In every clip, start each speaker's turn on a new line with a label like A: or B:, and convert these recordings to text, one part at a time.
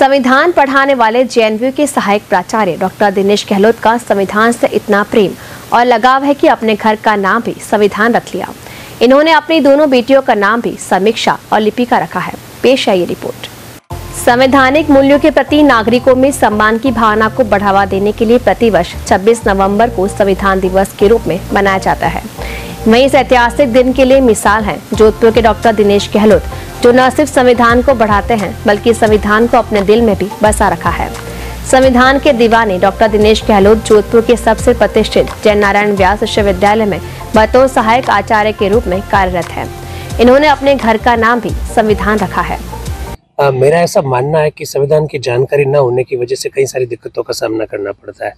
A: संविधान पढ़ाने वाले जेएनयू के सहायक प्राचार्य डॉक्टर दिनेश गहलोत का संविधान से इतना प्रेम और लगाव है कि अपने घर का नाम भी संविधान रख लिया। इन्होंने अपनी दोनों बेटियों का नाम भी समीक्षा और लिपिका रखा है। पेश है ये रिपोर्ट। संवैधानिक मूल्यों के प्रति नागरिकों में सम्मान की भावना को बढ़ावा देने के लिए प्रतिवर्ष 26 नवंबर को संविधान दिवस के रूप में मनाया जाता है। वहीं इस ऐतिहासिक दिन के लिए मिसाल है जोधपुर के डॉक्टर दिनेश गहलोत, जो न सिर्फ संविधान को बढ़ाते हैं बल्कि संविधान को अपने दिल में भी बसा रखा है। संविधान के दीवाने डॉक्टर दिनेश गहलोत जोधपुर के सबसे प्रतिष्ठित जय नारायण व्यास विश्वविद्यालय में बतौर सहायक आचार्य के रूप में कार्यरत है। इन्होंने अपने घर का नाम भी संविधान रखा है।
B: मेरा ऐसा मानना है कि संविधान की जानकारी न होने की वजह से कई सारी दिक्कतों का सामना करना पड़ता है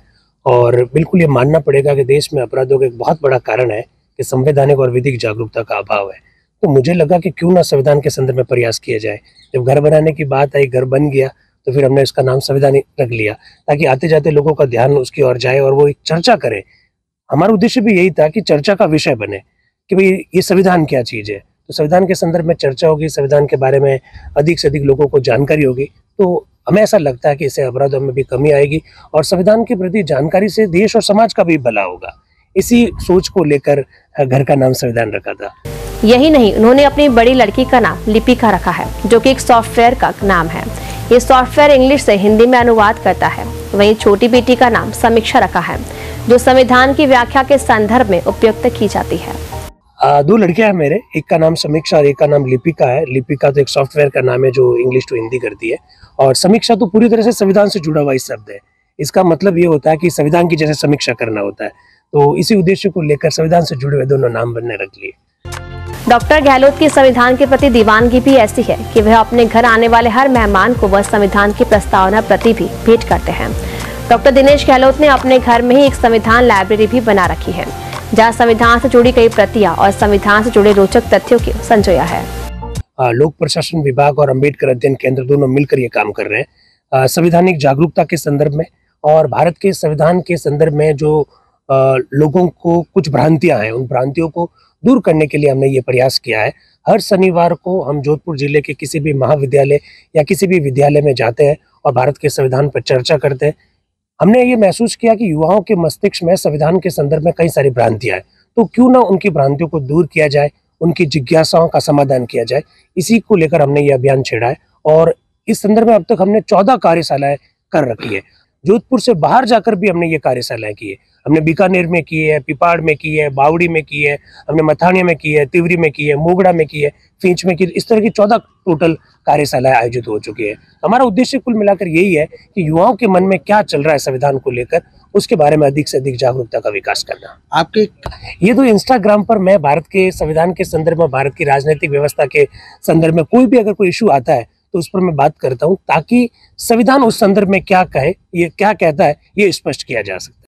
B: और बिल्कुल ये मानना पड़ेगा कि देश में अपराधों का एक बहुत बड़ा कारण है कि संवैधानिक और विधिक जागरूकता का अभाव है। तो मुझे लगा कि क्यों ना संविधान के संदर्भ में प्रयास किया जाए। जब घर बनाने की बात आई, घर बन गया, तो फिर हमने इसका नाम संविधान रख लिया ताकि आते जाते लोगों का ध्यान उसकी ओर जाए और वो एक चर्चा करे। हमारा उद्देश्य भी यही था कि चर्चा का विषय बने कि भाई ये संविधान क्या चीज़ है। तो संविधान के संदर्भ में चर्चा होगी, संविधान के बारे में अधिक से अधिक लोगों को जानकारी होगी, तो हमें ऐसा लगता है कि इससे अपराधों में भी कमी आएगी और संविधान के प्रति जानकारी से देश और समाज का भी भला होगा। इसी सोच को लेकर घर का नाम संविधान रखा था।
A: यही नहीं, उन्होंने अपनी बड़ी लड़की का नाम लिपिका रखा है, जो कि एक सॉफ्टवेयर का नाम है। ये सॉफ्टवेयर इंग्लिश से हिंदी में अनुवाद करता है। वहीं छोटी बेटी का नाम समीक्षा रखा है, जो संविधान की व्याख्या के संदर्भ में उपयुक्त की जाती है।
B: दो लड़कियां हैं मेरे, एक का नाम समीक्षा और एक का नाम लिपिका है। लिपिका तो एक सॉफ्टवेयर का नाम है जो इंग्लिश टू हिंदी करती है और समीक्षा तो पूरी तरह से संविधान से जुड़ा हुआ ही शब्द है। इसका मतलब ये होता है कि संविधान की जैसे समीक्षा करना होता है। तो इसी उद्देश्य को लेकर संविधान से जुड़े हुए दोनों नाम बनने रख लिए।
A: डॉक्टर गहलोत की संविधान के प्रति दीवानगी भी ऐसी है कि वह अपने घर आने वाले हर मेहमान को वह संविधान की प्रस्तावना प्रति भी भेंट करते हैं। डॉक्टर दिनेश गहलोत ने अपने घर में ही एक संविधान लाइब्रेरी भी बना रखी है, जहां संविधान से जुड़ी कई प्रतियां और संविधान से जुड़े रोचक तथ्यों की संजोया है।
B: लोक प्रशासन विभाग और अम्बेडकर अध्ययन केंद्र दोनों मिलकर ये काम कर रहे हैं। संवैधानिक जागरूकता के संदर्भ में और भारत के संविधान के संदर्भ में जो लोगों को कुछ भ्रांतियां हैं, उन भ्रांतियों को दूर करने के लिए हमने ये प्रयास किया है। हर शनिवार को हम जोधपुर जिले के किसी भी महाविद्यालय या किसी भी विद्यालय में जाते हैं और भारत के संविधान पर चर्चा करते हैं। हमने ये महसूस किया कि युवाओं के मस्तिष्क में संविधान के संदर्भ में कई सारी भ्रांतियां हैं, तो क्यों ना उनकी भ्रांतियों को दूर किया जाए, उनकी जिज्ञासाओं का समाधान किया जाए। इसी को लेकर हमने ये अभियान छेड़ा है और इस संदर्भ में अब तक हमने 14 कार्यशालाएं कर रखी है। जोधपुर से बाहर जाकर भी हमने ये कार्यशालाएं की है। हमने बीकानेर में की है, पिपाड़ में की है, बावड़ी में की है, हमने मथानिया में की है, तिवरी में की है, मोगड़ा में की है, फींच में की है। इस तरह की 14 टोटल कार्यशालाएं आयोजित हो चुकी है। हमारा उद्देश्य कुल मिलाकर यही है कि युवाओं के मन में क्या चल रहा है संविधान को लेकर, उसके बारे में अधिक से अधिक जागरूकता का विकास करना। आपके ये तो इंस्टाग्राम पर मैं भारत के संविधान के संदर्भ में, भारत की राजनीतिक व्यवस्था के संदर्भ में कोई भी अगर कोई इशू आता है तो उस पर मैं बात करता हूँ, ताकि संविधान उस संदर्भ में क्या कहे, ये क्या कहता है, ये स्पष्ट किया जा सके।